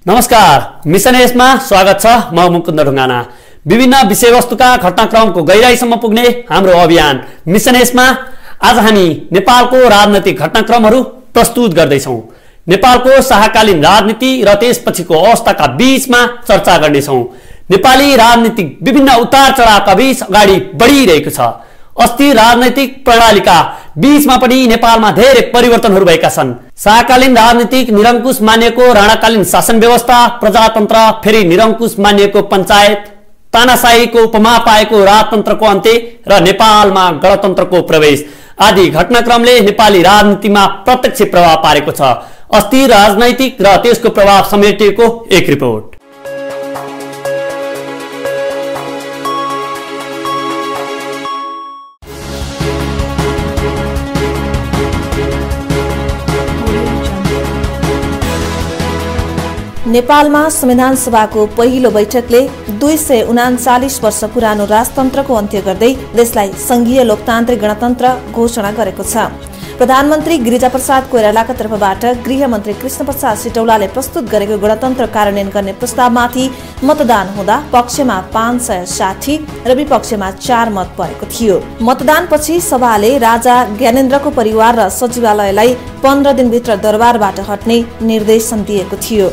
नमस्कार, मिसन एसमा स्वागत छ। म मुकुन्द ढुङ्गाना। विभिन्न विषयवस्तुका घटनाक्रमको गहिराईसम्म पुग्ने हाम्रो अभियान मिसन एसमा आज हामी नेपालको राजनैतिक घटनाक्रमहरू प्रस्तुत गर्दैछौँ। नेपालको शाहकालीन राजनीति र त्यसपछिको अवस्थाका बीचमा चर्चा गर्नेछौँ। नेपाली राजनीतिक विभिन्न उतार चढावका बीच अगाडि बढिरहेको छ। अस्थिर राजनैतिक प्रणालीका बीचमा पनि नेपालमा धेरै परिवर्तनहरू भएका छन्। शाहकालीन राजनीतिक निरङ्कुश मानिएको राणाकालीन शासन व्यवस्था, प्रजातन्त्र फेरि निरङ्कुश मानिएको पञ्चायत, तानाशाहीको उपमा पाएको राजतन्त्रको अन्त्य र नेपालमा गणतन्त्रको प्रवेश आदि घटनाक्रमले नेपाली राजनीतिमा प्रत्यक्ष प्रभाव पारेको छ। अस्थिर राजनैतिक र त्यसको प्रभाव समेटिएको एक रिपोर्ट। नेपालमा संविधान सभाको पहिलो बैठकले 239 वर्ष पुरानो राजतन्त्रको अन्त्य गर्दै देशलाई संघीय लोकतान्त्रिक गणतन्त्र घोषणा गरेको छ। प्रधानमन्त्री गिरिजाप्रसाद कोइरालाका तर्फबाट गृहमन्त्री कृष्णप्रसाद सिटौलाले प्रस्तुत गरेको गणतन्त्र कार्यान्वयन गर्ने प्रस्तावमाथि मतदान हुँदा पक्षमा 560 र विपक्षमा 4 मत परेको थियो। मतदानपछि सभाले राजा ज्ञानेन्द्रको परिवार र सचिवालयलाई 15 दिनभित्र दरबारबाट हट्ने निर्देशन दिएको थियो।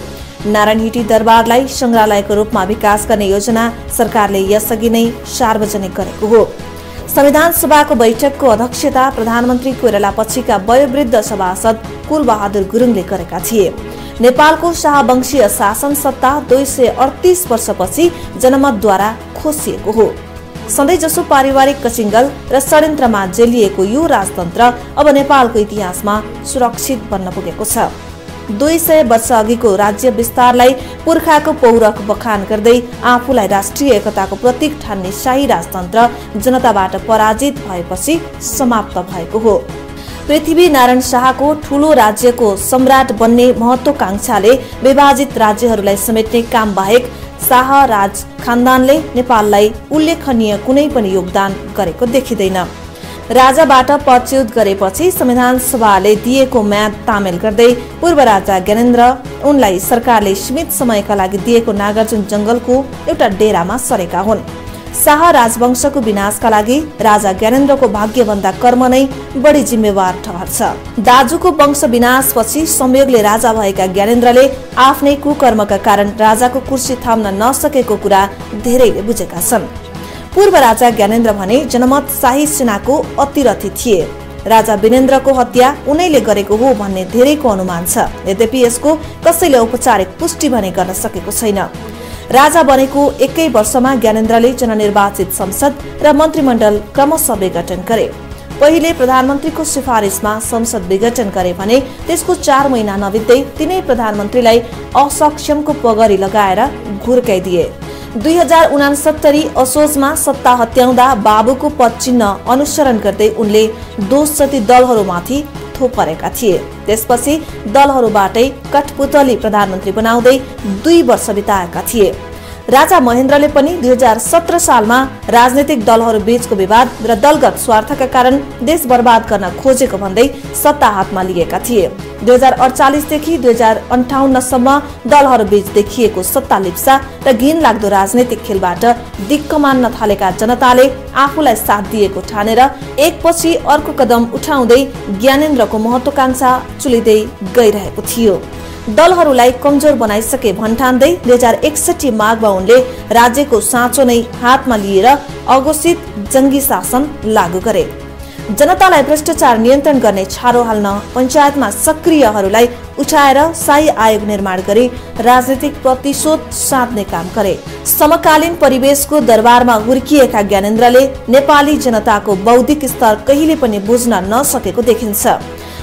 नारायणहिटी दरबारलाई संग्रहालयको रूपमा विकास गर्ने योजना सरकारले यसअघि नै सार्वजनिक गरेको हो। संविधान सभाको बैठकको अध्यक्षता प्रधानमन्त्री कोइराला पछिका वयोवृद्ध सभासद कुलबहादुर गुरुङले गरेका थिए। नेपालको शाहवंशीय शासन सत्ता 238 वर्षपछि जनमतद्वारा खोसिएको हो। सधैँजसो पारिवारिक कचिङ्गल र षड्यन्त्रमा जेलिएको यो राजतन्त्र अब नेपालको इतिहासमा सुरक्षित बन्न पुगेको छ। 200 वर्ष अघिको राज्य विस्तारलाई पुर्खाको पौरख बखान गर्दै आफूलाई राष्ट्रिय एकताको प्रतीक ठान्ने शाही राजतन्त्र जनताबाट पराजित भएपछि समाप्त भएको हो। पृथ्वी नारायण शाहको ठूलो राज्यको सम्राट बन्ने महत्वाकांक्षाले विभाजित राज्यहरूलाई समेट्ने काम बाहेक शाह राज खानदानले नेपाललाई उल्लेखनीय कुनै पनि योगदान गरेको देखिँदैन। राजाबाट पदच्युत गरेपछि संविधान सभाले दिएको म्याद तामेल गर्दै पूर्व राजा ज्ञानेन्द्र उनलाई सरकारले सीमित समयका लागि दिएको नागार्जुन जंगलको एउटा डेरामा सरेका हुन्। शाह राजवंशको विनाशका लागि राजा ज्ञानेन्द्रको भाग्यभन्दा कर्म नै बढी जिम्मेवार ठहर्छ। दाजुको वंश विनाशपछि संयोगले राजा भएका ज्ञानेन्द्रले आफ्नै कुकर्मका कारण राजाको कुर्सी थाम्न नसकेको कुरा धेरैले बुझेका छन्। पूर्व राजा ज्ञानेन्द्र भने जनमत शाही सेनाको अतिरथी थिए। राजा विनेन्द्रको हत्या उनैले गरेको हो भन्ने धेरैको अनुमान छ। यद्यपि यसको कसैले औपचारिक पुष्टि भने गर्न सकेको छैन। राजा बनेको एकै वर्षमा ज्ञानेन्द्रले जननिर्वाचित संसद र मन्त्रीमण्डल क्रमशः विघटन गरे। पहिले प्रधानमन्त्रीको सिफारिसमा संसद विघटन गरे भने त्यसको 4 महिना नबित्दै तिनै प्रधानमन्त्रीलाई असक्षमको पगडी लगाएर घुर्काइदिए। 2069 असोजमा सत्ता हत्याउँदा बाबुको पदचिन्ह अनुसरण गर्दै उनले दोषजति दलहरूमाथि थोपरेका थिए। त्यसपछि दलहरूबाटै कठपुतली प्रधानमन्त्री बनाउँदै 2 वर्ष बिताएका थिए। राजा महेन्द्रले पनि 2017 सालमा राजनीतिक दलहरू बीचको विवाद र दलगत स्वार्थका कारण देश बर्बाद गर्न खोजेको भन्दै सत्ता हातमा लिएका थिए। 2048 देखि 2058 सम्म दलहरू बीच देखिएको सत्ता लिप्सा र घिनलाग्दो राजनीतिक खेलबाट दिक्क मान्न थालेका जनताले आफूलाई साथ दिएको ठानेर एकपछि अर्को कदम उठाउँदै ज्ञानेन्द्रको महत्वाकांक्षा चुलिँदै गइरहेको थियो। दलहरूलाई कमजोर बनाइसके भन्ठान्दै 2061 माघमा उनले राज्यको साँचो नै हातमा लिएर अघोषित जङ्गी शासन लागू गरे। जनतालाई भ्रष्टाचार नियन्त्रण गर्ने छारो हाल्न पञ्चायतमा सक्रियहरूलाई उठाएर शाही आयोग निर्माण गरी राजनीतिक प्रतिशोध साध्ने काम गरे। समकालीन परिवेशको दरबारमा हुर्किएका ज्ञानेन्द्रले नेपाली जनताको बौद्धिक स्तर कहिले पनि बुझ्न नसकेको देखिन्छ।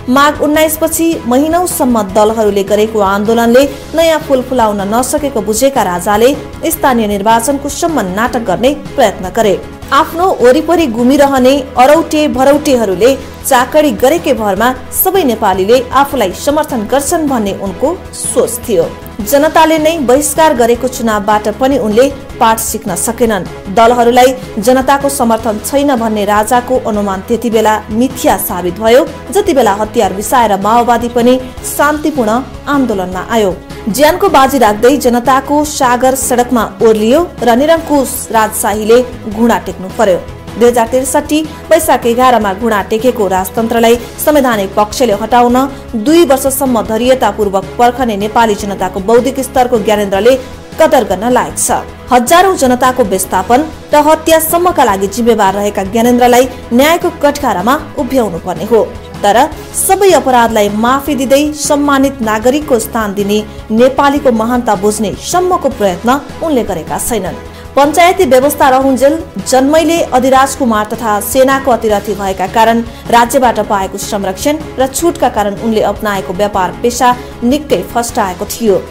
माघ 19 पछि महिनौसम्म दलहरूले गरेको आन्दोलनले नयाँ फूल फुलाउन नसकेको बुझेका राजाले स्थानीय निर्वाचनको सम्म नाटक गर्ने प्रयत्न गरे। आफ्नो वरिपरि घुमिरहने अरौटे भरौटेहरूले चाकडी गरेकै भरमा सबै नेपालीले आफूलाई समर्थन गर्छन् भन्ने उनको सोच थियो। जनताले नै बहिष्कार गरेको चुनावबाट पनि उनले पाठ सिक्न सकेनन्। दलहरूलाई जनताको समर्थन छैन भन्ने राजाको अनुमान त्यति बेला मिथ्या साबित भयो जति बेला हतियार बिसाएर माओवादी पनि शान्तिपूर्ण आन्दोलनमा आयो। ज्यानको बाजी राख्दै जनताको सागर सडकमा ओर्लियो र निरङ्कुश राजशाहीले घुँडा टेक्नु पर्यो। 2063 वैशाख 11 घुँडा टेकेको राजतन्त्रलाई संवैधानिक पक्षले हटाउन 2 वर्षसम्म धैर्यतापूर्वक पर्खने नेपाली जनताको बौद्धिक स्तरको ज्ञानेन्द्रले कदर गर्न लायक छ। हजारौं जनताको विस्थापन र हत्यासम्मका लागि जिम्मेवार रहेका ज्ञानेन्द्रलाई न्यायको कठघरामा उभ्याउनु पर्ने हो। तर सबै अपराधलाई माफी दिँदै सम्मानित नागरिकको स्थान दिने नेपालीको महानता बुझ्ने सम्मको प्रयत्न उनले गरेका छैनन्। पञ्चायती व्यवस्था रहुन्जेल जन्मैले अधिराज कुमार तथा सेनाको अतिरथी भएका कारण राज्यबाट पाएको संरक्षण र छुटका कारण उनले अपनाएको व्यापार पेशा निकै फस्टाएको थियो।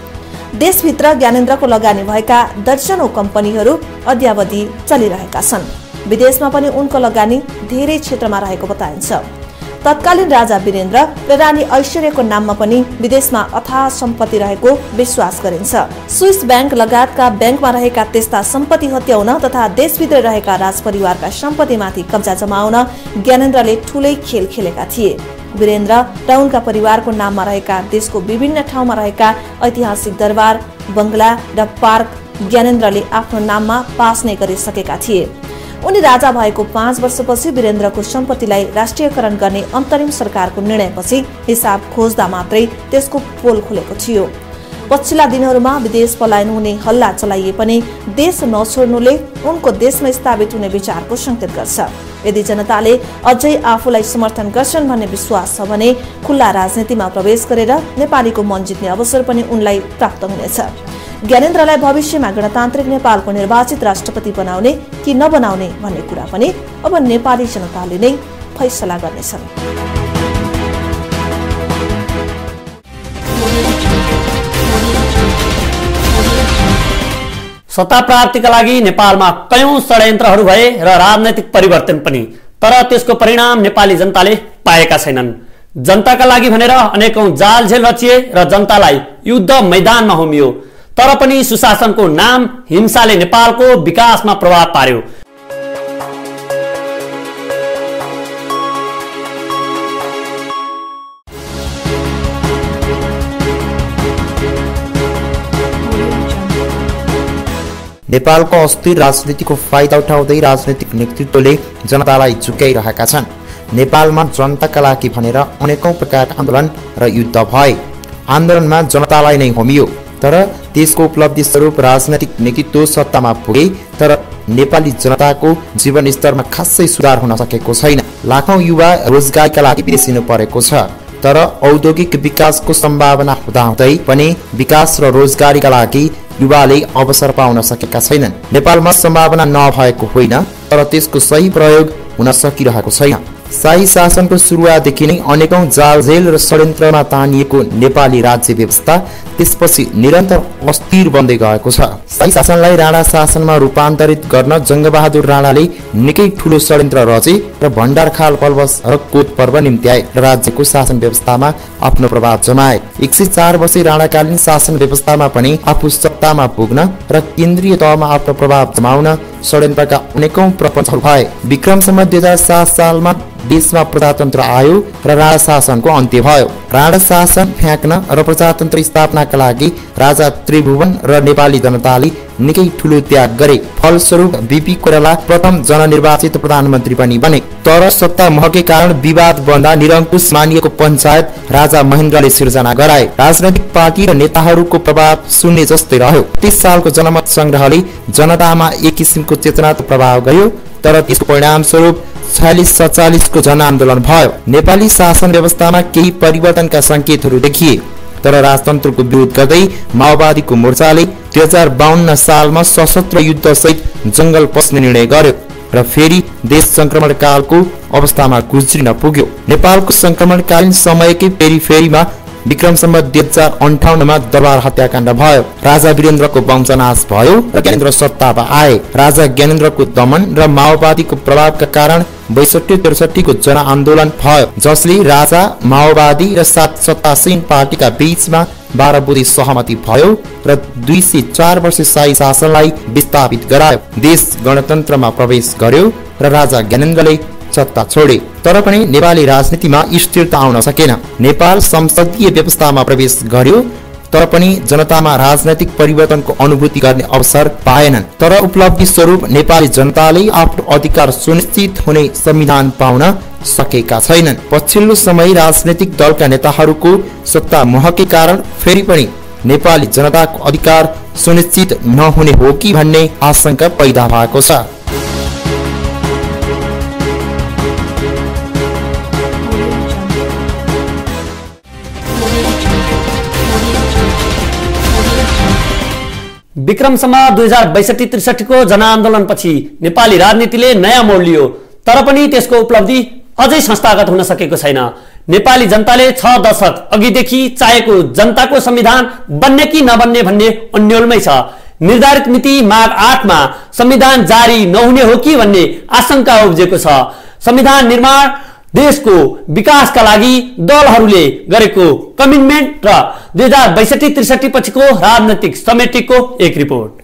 देशभित्र ज्ञानेन्द्रको लगानी भएका दर्जनौं कम्पनीहरू अद्यावधि चलिरहेका छन्। विदेशमा पनि उनको लगानी धेरै क्षेत्रमा रहेको बताइन्छ। तत्कालीन राजा वीरेन्द्र र रानी ऐश्वर्यको नाममा पनि विदेशमा अथाह सम्पत्ति रहेको विश्वास गरिन्छ। स्विस बैंक लगायतका बैंकमा रहेका त्यस्ता सम्पत्ति हत्याउन तथा देशभित्र रहेका राजपरिवारका सम्पत्तिमाथि कब्जा जमाउन ज्ञानेन्द्रले ठूलै खेल खेलेका थिए। वीरेन्द्र र उनका परिवारको नाममा रहेका देशको विभिन्न ठाउँमा रहेका ऐतिहासिक दरबार, बंगला र पार्क ज्ञानेन्द्रले आफ्नो नाममा पास्ने गरिसकेका थिए। उनी राजा भएको 5 वर्षपछि वीरेन्द्रको सम्पत्तिलाई राष्ट्रियकरण गर्ने अन्तरिम सरकारको निर्णयपछि हिसाब खोज्दा मात्रै त्यसको पोल खुलेको थियो। पछिल्ला दिनहरूमा विदेश पलायन हुने हल्ला चलाइए पनि देश नछोड्नुले उनको देशमा स्थापित हुने विचारको संकेत गर्छ। यदि जनताले अझै आफूलाई समर्थन गर्छन् भन्ने विश्वास छ भने खुल्ला राजनीतिमा प्रवेश गरेर नेपालीको मन जित्ने अवसर पनि उनलाई प्राप्त हुनेछ। ज्ञानेन्द्रलाई भविष्यमा गणतान्त्रिक नेपालको निर्वाचित राष्ट्रपति बनाउने कि नबनाउने भन्ने कुरा पनि अब नेपाली जनताले नै फैसला गर्नेछन्। सत्ता प्राप्तिका लागि नेपालमा कयौं षड्यन्त्रहरू भए र राजनैतिक परिवर्तन पनि, तर त्यसको परिणाम नेपाली जनताले पाएका छैनन्। जनताका लागि भनेर अनेकौं जालझेल रचिए र जनतालाई युद्ध मैदानमा होमियो, तर पनि सुशासनको नाम हिंसाले नेपालको विकासमा प्रभाव पार्यो। नेपालको अस्थिर राजनीतिको फाइदा उठाउँदै राजनीतिक नेतृत्वले जनतालाई झुक्याइरहेका छन्। नेपालमा जनताका लागि भनेर अनेकौं प्रकारका आन्दोलन र युद्ध भए। आन्दोलनमा जनतालाई नै होमियो, तर त्यसको उपलब्धि स्वरूप राजनैतिक नेतृत्व सत्तामा पुगे, तर नेपाली जनताको जीवनस्तरमा खासै सुधार हुन सकेको छैन। लाखौं युवा रोजगारीका लागि विदेशिनु परेको छ, तर औद्योगिक विकासको सम्भावना हुँदाहुँदै पनि विकास र रोजगारीका लागि युवाले अवसर पाउन सकेका छैनन्। नेपालमा सम्भावना नभएको होइन, तर त्यसको सही प्रयोग हुन सकिरहेको छैन। शाही शासनको सुरुवातदेखि नै अनेकौं जालझेल र षड्यन्त्रमा तानिएको नेपाली राज्य व्यवस्था त्यसपछि निरन्तर अस्थिर बन्दै गएको छ। शाही शासनलाई राणा शासनमा रूपान्तरित गर्न जङ्गबहादुर राणाले निकै ठूलो षड्यन्त्र रचे र भण्डारखाल पल्वस र कोत पर्व निम्त्याए र राज्यको शासन व्यवस्थामा आफ्नो प्रभाव जमाए। 104 वर्षे राणाकालीन शासन व्यवस्थामा पनि आफू सत्तामा पुग्न र केन्द्रीय तहमा आफ्नो प्रभाव जमाउन षड्यन्त्रका अनेकौं प्रपञ्चहरू भए। विक्रमसम्म 2007 सालमा देशमा प्रजातन्त्र आयो र राणा शासनको अन्त्य भयो। राणा शासन फ्याँक्न र प्रजातन्त्र स्थापनाका लागि राजा त्रिभुवन र नेपाली जनताले निकै ठूलो त्याग गरे। फलस्वरूप बीपी कोइराला प्रथम जननिर्वाचित प्रधानमन्त्री पनि बने। तर सत्ता महकै कारण विवाद बन्दा निरङ्कुश मानिएको पञ्चायत राजा महेन्द्रले सिर्जना गराए। राजनैतिक पार्टी र नेताहरूको प्रभाव शून्य जस्तै रह्यो। 30 सालको जनमत संग्रहले जनतामा एक किसिमको चेतनाको प्रभाव गर्यो, तर त्यसको परिणामस्वरूप 46-47 को जनआन्दोलन भयो। नेपाली शासन व्यवस्थामा केही परिवर्तनका संकेतहरू देखिए, तर राजतन्त्रको विरोध गर्दै माओवादीको मोर्चाले 2052 सालमा सशस्त्र युद्ध सहित जंगल पस्ने निर्णय गर्यो र फेरि देश संक्रमणकालको अवस्थामा गुज्रिन पुग्यो। नेपालको संक्रमणकालीन समयकै फेरिमा विक्रमसम्म 2058 मा दरबार हत्याकाण्ड भयो। राजा वीरेन्द्रको वंशनाश भयो र ज्ञानेन्द्र सत्तामा आए। राजा ज्ञानेन्द्रको दमन र माओवादीको प्रभावका कारण 62-63 को जनआन्दोलन भयो, जसले राजा, माओवादी र सत्तासीन पार्टीका बीचमा 12 बुँदे सहमति भयो र 204 वर्ष शाही शासनलाई विस्थापित गरायो। देश गणतन्त्रमा प्रवेश गर्यो र राजा ज्ञानेन्द्रले सत्ता छोडे। तर पनि नेपाली राजनीतिमा स्थिरता आउन सकेन। नेपाल संसदीय व्यवस्थामा प्रवेश गर्यो, तर पनि जनतामा राजनैतिक परिवर्तनको अनुभूति गर्ने अवसर पाएनन्। तर उपलब्धि स्वरूप नेपाली जनताले आफ्नो अधिकार सुनिश्चित हुने संविधान पाउन सकेका छैनन्। पछिल्लो समय राजनैतिक दलका नेताहरूको सत्ता मोहकै कारण फेरि पनि नेपाली जनताको अधिकार सुनिश्चित नहुने हो कि भन्ने आशंका पैदा भएको छ। विक्रमसम्म 2062-63 को जनआन्दोलनपछि नेपाली राजनीतिले नयाँ मोड लियो, तर पनि त्यसको उपलब्धि अझै संस्थागत हुन सकेको छैन। नेपाली जनताले 6 दशक अघिदेखि चाहेको जनताको संविधान बन्ने कि नबन्ने भन्ने अन्योलमै छ। निर्धारित मिति माघ 8 मा संविधान जारी नहुने हो कि भन्ने आशंका उब्जेको छ। संविधान निर्माण देशको विकासका लागि दलहरूले गरेको कमिटमेन्ट र 2062-63 पछिको राजनैतिक समेटिको एक रिपोर्ट।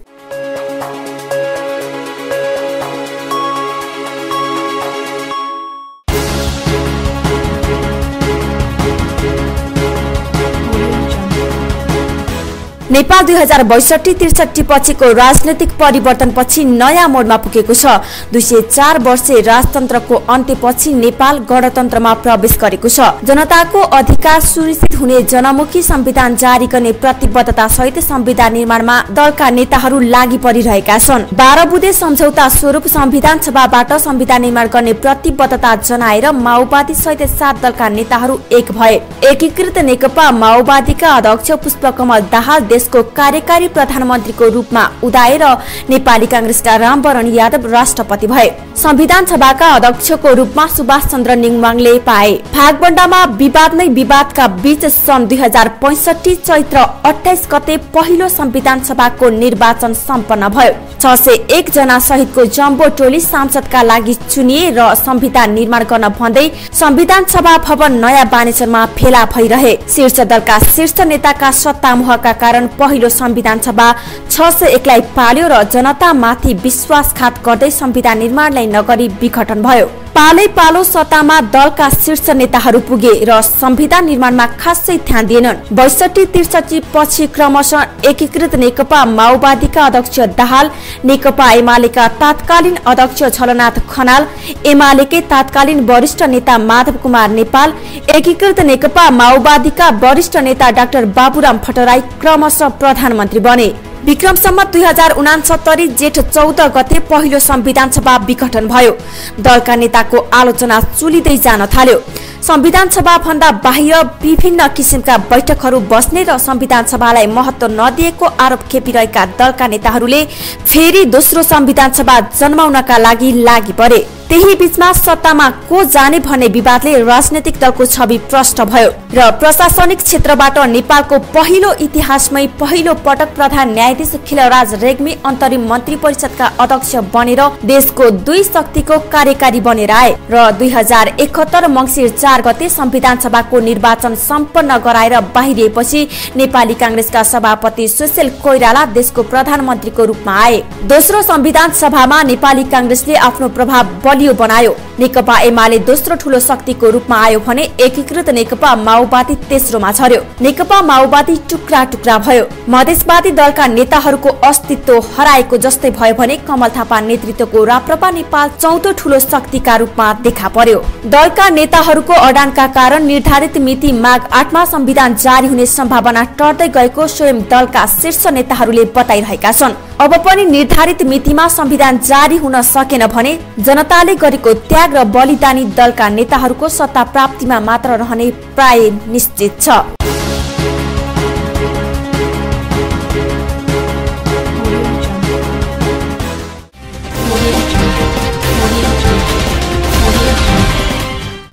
नेपाल 2062-63 पछिको राजनैतिक परिवर्तन पछि नयाँ मोडमा पुगेको छ। 204 वर्षे राजतन्त्रको अन्त्यपछि नेपाल गणतन्त्रमा प्रवेश गरेको छ। जनताको अधिकार सुनिश्चित हुने जनमुखी संविधान जारी गर्ने प्रतिबद्धता सहित संविधान निर्माणमा दलका नेताहरू लागि परिरहेका छन्। 12 बुँदे सम्झौता स्वरूप संविधान सभाबाट संविधान निर्माण गर्ने प्रतिबद्धता जनाएर माओवादी सहित 7 दलका नेताहरू एक भए। एकीकृत नेकपा माओवादीका अध्यक्ष पुष्पकमल दाहाल देशको कार्यकारी प्रधानमन्त्रीको रूपमा उदाए र नेपाली कांग्रेसका रामवरण यादव राष्ट्रपति भए। संविधान सभाका अध्यक्षको रूपमा सुभाष चन्द्र नेङमाङले पाए। भागबण्डामा विवाद नै विवादका बीच सन् 2065 चैत्र 28 गते पहिलो संविधान सभाको निर्वाचन सम्पन्न भयो। 601 जना सहितको जम्बो टोली सांसदका लागि चुनिए र संविधान निर्माण गर्न भन्दै संविधान सभा भवन नयाँ बानेश्वरमा फेला भइरहे। शीर्ष दलका शीर्ष नेताका सत्तामोहका कारण पहिलो संविधान सभा 601 लाई पाल्यो र जनतामाथि विश्वासघात गर्दै संविधान निर्माणलाई नगरी विघटन भयो। पालै पालो सत्तामा दलका शीर्ष नेताहरू पुगे र संविधान निर्माणमा खासै ध्यान दिएनन्। 62-63 पछि क्रमशः एकीकृत नेकपा माओवादीका अध्यक्ष दाहाल, नेकपा एमालेका तत्कालीन अध्यक्ष झलनाथ खनाल, एमालेकै तत्कालीन वरिष्ठ नेता माधव कुमार नेपाल, एकीकृत नेकपा माओवादीका वरिष्ठ नेता डाक्टर बाबुराम भट्टराई क्रमशः प्रधानमन्त्री बने। विक्रमसम्म 2069 जेठ 14 गते पहिलो संविधान सभा विघटन भयो। दलका नेताको आलोचना चुलिँदै जान थाल्यो। संविधान सभा भन्दा बाहिर विभिन्न किसिमका बैठकहरू बस्ने र संविधान सभालाई महत्त्व नदिएको आरोप खेपिरहेका दलका नेताहरूले फेरि दोस्रो संविधान सभा जन्माउनका लागि परे। त्यही बीचमा सत्तामा को जाने भन्ने विवादले राजनैतिक दलको छवि प्रष्ट भयो र प्रशासनिक क्षेत्रबाट नेपालको पहिलो इतिहासमै पहिलो पटक प्रधान न्यायाधीश खिलराज रेग्मी अन्तरिम मन्त्री परिषदका अध्यक्ष बनेर देशको 2 शक्तिको कार्यकारी बनेर आए र 2071 मङ्सिर 4 गते संविधान सभाको निर्वाचन सम्पन्न गराएर बाहिरिएपछि नेपाली कांग्रेसका सभापति सुशील कोइराला देशको प्रधानमन्त्रीको रूपमा आए। दोस्रो संविधान सभामा नेपाली कांग्रेसले आफ्नो प्रभाव बलियो बनायो। नेकपा एमाले दोस्रो ठूलो शक्तिको रूपमा आयो भने एकीकृत नेकपा माओवादी तेस्रोमा झर्यो। नेकपा माओवादी टुक्रा टुक्रा भयो। मधेसवादी दलका नेताहरूको अस्तित्व हराएको जस्तै भयो भने कमल थापा नेतृत्वको राप्रपा नेपाल चौथो ठूलो शक्तिका रूपमा देखा पर्यो। दलका नेताहरूको अडानका कारण निर्धारित मिति माघ 8 मा संविधान जारी हुने सम्भावना टर्दै गएको स्वयं दलका शीर्ष नेताहरूले बताइरहेका छन्। अब पनि निर्धारित मितिमा संविधान जारी हुन सकेन भने जनताले गरेको त्याग र बलिदानी दलका नेताहरूको सत्ता प्राप्तिमा मात्र रहने प्राय निश्चित छ।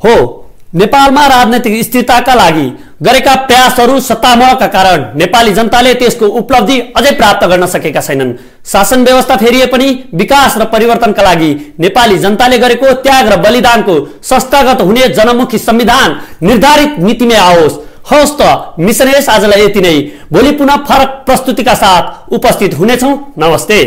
हो नेपालमा राजनैतिक स्थिरताका लागि गरेका प्रयासहरू सत्तामोहका कारण नेपाली जनताले त्यसको उपलब्धि अझै प्राप्त गर्न सकेका छैनन्। शासन व्यवस्था फेरिए पनि विकास र परिवर्तनका लागि नेपाली जनताले गरेको त्याग र बलिदानको संस्थागत हुने जनमुखी संविधान निर्धारित मितिमै आओस्। हवस् त मिसन एस आजलाई यति नै। भोलि पुनः फरक प्रस्तुतिका साथ उपस्थित हुनेछौं। नमस्ते।